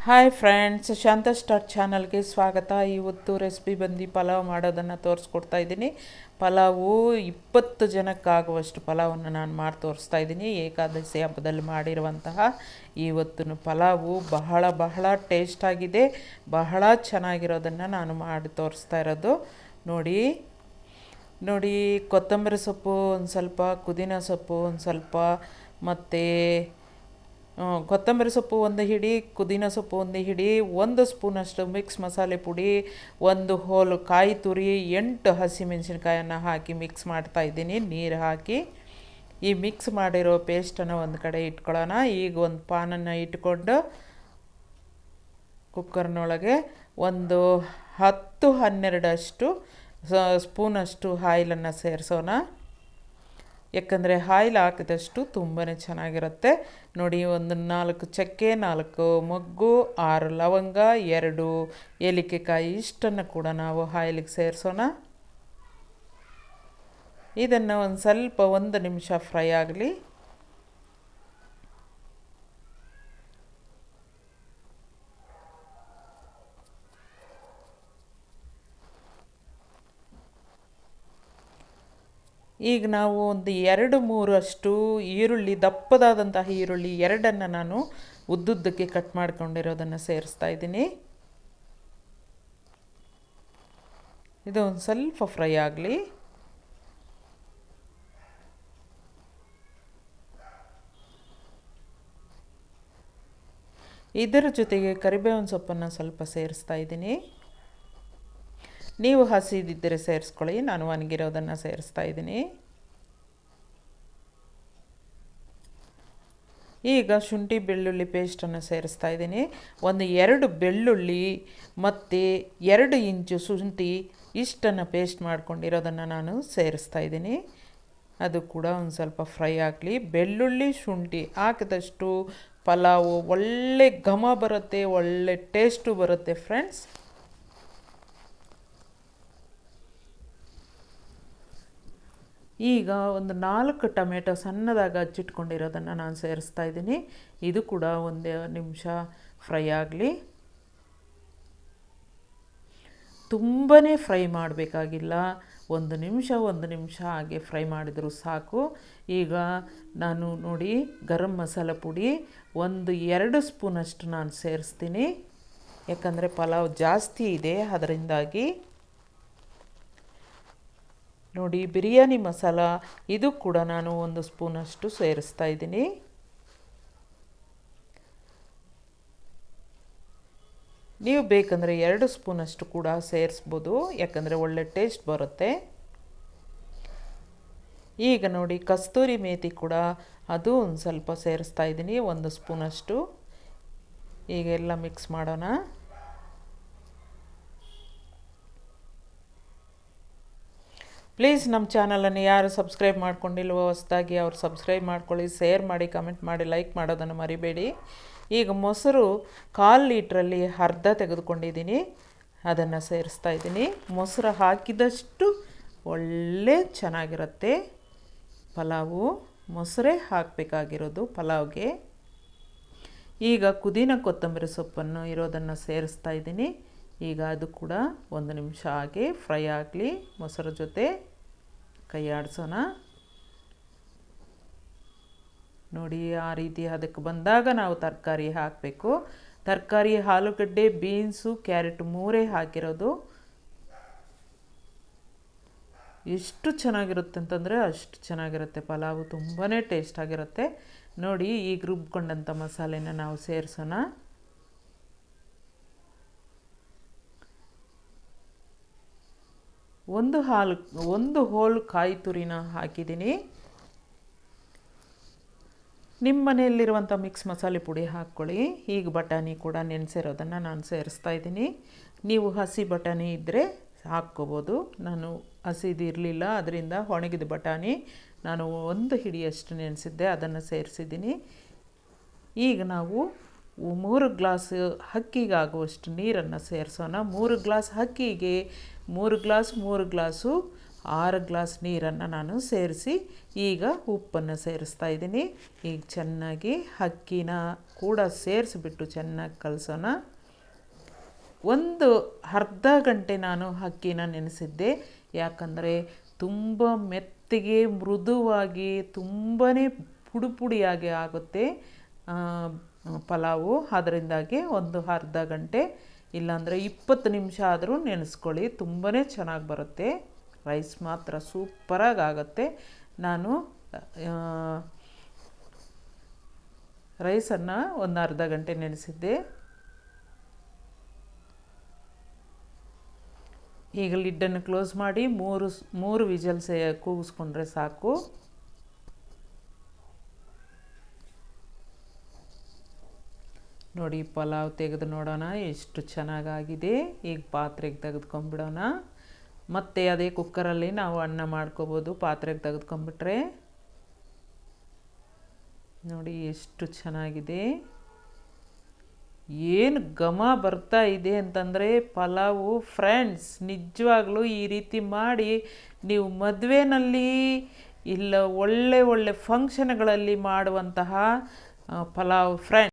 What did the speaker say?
Hi friends, ಶಾಂತ start ಚಾನಲ್ಗೆ ಸ್ವಾಗತ. ಇವತ್ತು ರೆಸಿಪಿ ಬಂದು ಪಲಾವ್ ಮಾಡೋದನ್ನು ತೋರಿಸ್ಕೊಡ್ತಾ ಇದ್ದೀನಿ. ಪಲಾವು 20 ಜನಕ್ಕಾಗುವಷ್ಟು ಪಲಾವನ್ನು ನಾನು ಮಾಡಿ ತೋರಿಸ್ತಾ ಇದ್ದೀನಿ. ಏಕಾದಶಿ ಹಬ್ಬದಲ್ಲಿ ಮಾಡಿರುವಂತಹ ಇವತ್ತಿನ ಪಲಾವು ಬಹಳ ಟೇಸ್ಟಾಗಿದೆ. ಬಹಳ ಚೆನ್ನಾಗಿರೋದನ್ನು ನಾನು ಮಾಡಿ ತೋರಿಸ್ತಾ ಇರೋದು. ನೋಡಿ ಕೊತ್ತಂಬರಿ ಸೊಪ್ಪು ಒಂದು ಸ್ವಲ್ಪ, ಪುದೀನ ಸೊಪ್ಪು ಒಂದು ಸ್ವಲ್ಪ, ಮತ್ತು ಕೊತ್ತಂಬರಿ ಸೊಪ್ಪು ಒಂದು ಹಿಡಿ, ಪುದೀನ ಸೊಪ್ಪು ಒಂದು ಹಿಡಿ, 1 ಸ್ಪೂನಷ್ಟು ಮಿಕ್ಸ್ ಮಸಾಲೆ ಪುಡಿ, ಒಂದು ಹೋಲು ಕಾಯಿ ತುರಿ, 8 ಹಸಿಮೆಣಸಿನ್ಕಾಯನ್ನು ಹಾಕಿ ಮಿಕ್ಸ್ ಮಾಡ್ತಾಯಿದ್ದೀನಿ ನೀರು ಹಾಕಿ. ಈ ಮಿಕ್ಸ್ ಮಾಡಿರೋ ಪೇಸ್ಟನ್ನು ಒಂದು ಕಡೆ ಇಟ್ಕೊಳ್ಳೋಣ. ಈಗ ಒಂದು ಪಾನನ್ನು ಇಟ್ಕೊಂಡು ಕುಕ್ಕರ್ನೊಳಗೆ ಒಂದು 10-12 ಸ್ಪೂನಷ್ಟು ಆಯಿಲನ್ನು ಸೇರಿಸೋಣ. ಯಾಕಂದರೆ ಆಯಿಲ್ ಹಾಕಿದಷ್ಟು ತುಂಬಾ ಚೆನ್ನಾಗಿರುತ್ತೆ. ನೋಡಿ, ಒಂದು 4 ಚಕ್ಕೆ, 4 ಮೊಗ್ಗು, 6 ಲವಂಗ, 2 ಏಲಕ್ಕಿಕಾಯಿ ಇಷ್ಟನ್ನು ಕೂಡ ನಾವು ಆಯಿಲಿಗೆ ಸೇರಿಸೋಣ. ಇದನ್ನು ಒಂದು ಸ್ವಲ್ಪ 1 ನಿಮಿಷ ಫ್ರೈ ಆಗಲಿ. ಈಗ ನಾವು ಒಂದು 2-3 ಅಷ್ಟು ಈರುಳ್ಳಿ, ದಪ್ಪದಾದಂತಹ ಈರುಳ್ಳಿ 2 ನಾನು ಉದ್ದುದ್ದಕ್ಕೆ ಕಟ್ ಮಾಡ್ಕೊಂಡಿರೋದನ್ನು ಸೇರಿಸ್ತಾ ಇದ್ದೀನಿ. ಇದು ಒಂದು ಸ್ವಲ್ಪ ಫ್ರೈ ಆಗಲಿ. ಇದರ ಜೊತೆಗೆ ಕರಿಬೇವಿನ ಸೊಪ್ಪನ್ನು ಸ್ವಲ್ಪ ಸೇರಿಸ್ತಾ ಇದ್ದೀನಿ. ನೀವು ಹಸಿದಿದ್ದರೆ ಸೇರಿಸ್ಕೊಳ್ಳಿ, ನಾನು ಒಣಗಿರೋದನ್ನು ಸೇರಿಸ್ತಾ ಇದ್ದೀನಿ. ಈಗ ಶುಂಠಿ ಬೆಳ್ಳುಳ್ಳಿ ಪೇಸ್ಟನ್ನು ಸೇರಿಸ್ತಾ ಇದ್ದೀನಿ. ಒಂದು 2 ಬೆಳ್ಳುಳ್ಳಿ ಮತ್ತು 2 ಇಂಚು ಶುಂಠಿ ಇಷ್ಟನ್ನು ಪೇಸ್ಟ್ ಮಾಡ್ಕೊಂಡಿರೋದನ್ನು ನಾನು ಸೇರಿಸ್ತಾ ಇದ್ದೀನಿ. ಅದು ಕೂಡ ಒಂದು ಸ್ವಲ್ಪ ಫ್ರೈ ಆಗಲಿ. ಬೆಳ್ಳುಳ್ಳಿ ಶುಂಠಿ ಹಾಕಿದಷ್ಟು ಪಲಾವು ಒಳ್ಳೆ ಘಮ ಬರುತ್ತೆ, ಒಳ್ಳೆ ಟೇಸ್ಟು ಬರುತ್ತೆ ಫ್ರೆಂಡ್ಸ್. ಈಗ ಒಂದು 4 ಟೊಮೆಟೊ ಸಣ್ಣದಾಗಿ ಹಚ್ಚಿಟ್ಕೊಂಡಿರೋದನ್ನು ನಾನು ಸೇರಿಸ್ತಾ ಇದ್ದೀನಿ. ಇದು ಕೂಡ 1 ನಿಮಿಷ ಫ್ರೈ ಆಗಲಿ. ತುಂಬಾ ಫ್ರೈ ಮಾಡಬೇಕಾಗಿಲ್ಲ, 1 ನಿಮಿಷ ಹಾಗೆ ಫ್ರೈ ಮಾಡಿದರೂ ಸಾಕು. ಈಗ ನಾನು ನೋಡಿ, ಗರಂ ಮಸಾಲ ಪುಡಿ 1-2 ಸ್ಪೂನಷ್ಟು ನಾನು ಸೇರಿಸ್ತೀನಿ. ಯಾಕಂದರೆ ಪಲಾವ್ ಜಾಸ್ತಿ ಇದೆ, ಅದರಿಂದಾಗಿ. ನೋಡಿ, ಬಿರಿಯಾನಿ ಮಸಾಲ ಇದು ಕೂಡ ನಾನು 1 ಸ್ಪೂನಷ್ಟು ಸೇರಿಸ್ತಾ ಇದ್ದೀನಿ. ನೀವು ಬೇಕಂದರೆ 2 ಸ್ಪೂನಷ್ಟು ಕೂಡ ಸೇರಿಸ್ಬೋದು, ಯಾಕಂದರೆ ಒಳ್ಳೆ ಟೇಸ್ಟ್ ಬರುತ್ತೆ. ಈಗ ನೋಡಿ, ಕಸ್ತೂರಿ ಮೇಥಿ ಕೂಡ ಅದು ಒಂದು ಸ್ವಲ್ಪ ಸೇರಿಸ್ತಾ ಇದ್ದೀನಿ, 1 ಸ್ಪೂನಷ್ಟು. ಈಗೆಲ್ಲ ಮಿಕ್ಸ್ ಮಾಡೋಣ. ಪ್ಲೀಸ್ ನಮ್ಮ ಚಾನಲನ್ನು ಯಾರು ಸಬ್ಸ್ಕ್ರೈಬ್ ಮಾಡ್ಕೊಂಡಿಲ್ವೋ ಹೊಸದಾಗಿ ಅವ್ರು ಸಬ್ಸ್ಕ್ರೈಬ್ ಮಾಡ್ಕೊಳ್ಳಿ, ಶೇರ್ ಮಾಡಿ, ಕಮೆಂಟ್ ಮಾಡಿ, ಲೈಕ್ ಮಾಡೋದನ್ನು ಮರಿಬೇಡಿ. ಈಗ ಮೊಸರು 1/4 ಲೀಟ್ರಲ್ಲಿ ಅರ್ಧ ತೆಗೆದುಕೊಂಡಿದ್ದೀನಿ, ಅದನ್ನು ಸೇರಿಸ್ತಾ ಇದ್ದೀನಿ. ಮೊಸರು ಹಾಕಿದಷ್ಟು ಒಳ್ಳೆ ಚೆನ್ನಾಗಿರುತ್ತೆ ಪಲಾವು. ಮೊಸರೇ ಹಾಕಬೇಕಾಗಿರೋದು ಪಲಾವ್ಗೆ. ಈಗ ಪುದೀನ ಕೊತ್ತಂಬರಿ ಸೊಪ್ಪನ್ನು ಇರೋದನ್ನು ಸೇರಿಸ್ತಾ ಇದ್ದೀನಿ. ಈಗ ಅದು ಕೂಡ 1 ನಿಮಿಷ ಹಾಗೆ ಫ್ರೈ ಆಗಲಿ. ಮೊಸರು ಜೊತೆ ಕೈ ಆಡಿಸೋಣ. ನೋಡಿ, ಆ ರೀತಿ ಅದಕ್ಕೆ ಬಂದಾಗ ನಾವು ತರಕಾರಿ ಹಾಕಬೇಕು. ತರಕಾರಿ ಆಲೂಗಡ್ಡೆ, ಬೀನ್ಸು, ಕ್ಯಾರೆಟ್ 3 ಹಾಕಿರೋದು. ಎಷ್ಟು ಚೆನ್ನಾಗಿರುತ್ತೆ ಅಂತಂದರೆ ಅಷ್ಟು ಚೆನ್ನಾಗಿರುತ್ತೆ ಪಲಾವು, ತುಂಬಾ ಟೇಸ್ಟಾಗಿರುತ್ತೆ. ನೋಡಿ, ಈಗ ರುಬ್ಕೊಂಡಂಥ ಮಸಾಲೆನ ನಾವು ಸೇರಿಸೋಣ. ಒಂದು ಹೋಳು ಕಾಯಿ ತುರಿನ ಹಾಕಿದ್ದೀನಿ. ನಿಮ್ಮ ಮನೆಯಲ್ಲಿರುವಂಥ ಮಿಕ್ಸ್ ಮಸಾಲೆ ಪುಡಿ ಹಾಕ್ಕೊಳ್ಳಿ. ಈಗ ಬಟಾಣಿ ಕೂಡ ನೆನೆಸಿರೋದನ್ನು ನಾನು ಸೇರಿಸ್ತಾ ಇದ್ದೀನಿ. ನೀವು ಹಸಿ ಬಟಾಣಿ ಇದ್ದರೆ ಹಾಕ್ಕೋಬೋದು. ನಾನು ಹಸಿದು ಇರಲಿಲ್ಲ, ಅದರಿಂದ ಒಣಗಿದ ಬಟಾಣಿ ನಾನು 1 ಹಿಡಿಯಷ್ಟು ನೆನೆಸಿದ್ದೆ, ಅದನ್ನು ಸೇರಿಸಿದ್ದೀನಿ. ಈಗ ನಾವು 3 ಗ್ಲಾಸ್ ಅಕ್ಕಿಗಾಗುವಷ್ಟು ನೀರನ್ನು ಸೇರಿಸೋಣ. 3 ಗ್ಲಾಸ್ ಅಕ್ಕಿಗೆ 3 ಗ್ಲಾಸು 6 ಗ್ಲಾಸ್ ನೀರನ್ನು ನಾನು ಸೇರಿಸಿ ಈಗ ಉಪ್ಪನ್ನು ಸೇರಿಸ್ತಾ ಇದ್ದೀನಿ. ಈಗ ಚೆನ್ನಾಗಿ ಅಕ್ಕಿನ ಕೂಡ ಸೇರಿಸ್ಬಿಟ್ಟು ಚೆನ್ನಾಗಿ ಕಲಸೋಣ. ಒಂದು ಅರ್ಧ ಗಂಟೆ ನಾನು ಅಕ್ಕಿನ ನೆನೆಸಿದ್ದೆ, ಯಾಕಂದರೆ ತುಂಬ ಮೆತ್ತಗೆ ಮೃದುವಾಗಿ ತುಂಬಾ ಪುಡಿಯಾಗಿ ಆಗುತ್ತೆ ಪಲಾವು. ಅದರಿಂದಾಗಿ ಒಂದು ಅರ್ಧ ಗಂಟೆ ಇಲ್ಲಾಂದರೆ 20 ನಿಮಿಷ ಆದರೂ ನೆನೆಸ್ಕೊಳ್ಳಿ, ತುಂಬಾ ಚೆನ್ನಾಗಿ ಬರುತ್ತೆ. ರೈಸ್ ಮಾತ್ರ ಸೂಪರಾಗಿ ಆಗುತ್ತೆ. ನಾನು ರೈಸನ್ನು ಒಂದು ಅರ್ಧ ಗಂಟೆ ನೆನೆಸಿದ್ದೆ. ಈಗ ಲಿಡ್ಡನ್ನು ಕ್ಲೋಸ್ ಮಾಡಿ ಮೂರು ವಿಜಲ್ಸ್ ಕೂಗಿಸ್ಕೊಂಡ್ರೆ ಸಾಕು. ನೋಡಿ ಪಲಾವ್ ತೆಗೆದು ನೋಡೋಣ ಎಷ್ಟು ಚೆನ್ನಾಗಾಗಿದೆ. ಈಗ ಪಾತ್ರೆಗೆ ತೆಗೆದುಕೊಂಡ್ಬಿಡೋಣ. ಮತ್ತು ಅದೇ ಕುಕ್ಕರಲ್ಲಿ ನಾವು ಅನ್ನ ಮಾಡ್ಕೋಬೋದು. ಪಾತ್ರೆಗೆ ತೆಗೆದುಕೊಂಡ್ಬಿಟ್ರೆ ನೋಡಿ ಎಷ್ಟು ಚೆನ್ನಾಗಿದೆ, ಏನು ಘಮ ಬರ್ತಾ ಇದೆ ಅಂತಂದರೆ ಪಲಾವು. ಫ್ರೆಂಡ್ಸ್, ನಿಜವಾಗ್ಲೂ ಈ ರೀತಿ ಮಾಡಿ ನೀವು ಮದುವೆನಲ್ಲಿ ಇಲ್ಲ ಒಳ್ಳೆ ಫಂಕ್ಷನ್ಗಳಲ್ಲಿ ಮಾಡುವಂತಹ ಪಲಾವ್ ಫ್ರೆಂಡ್ಸ್.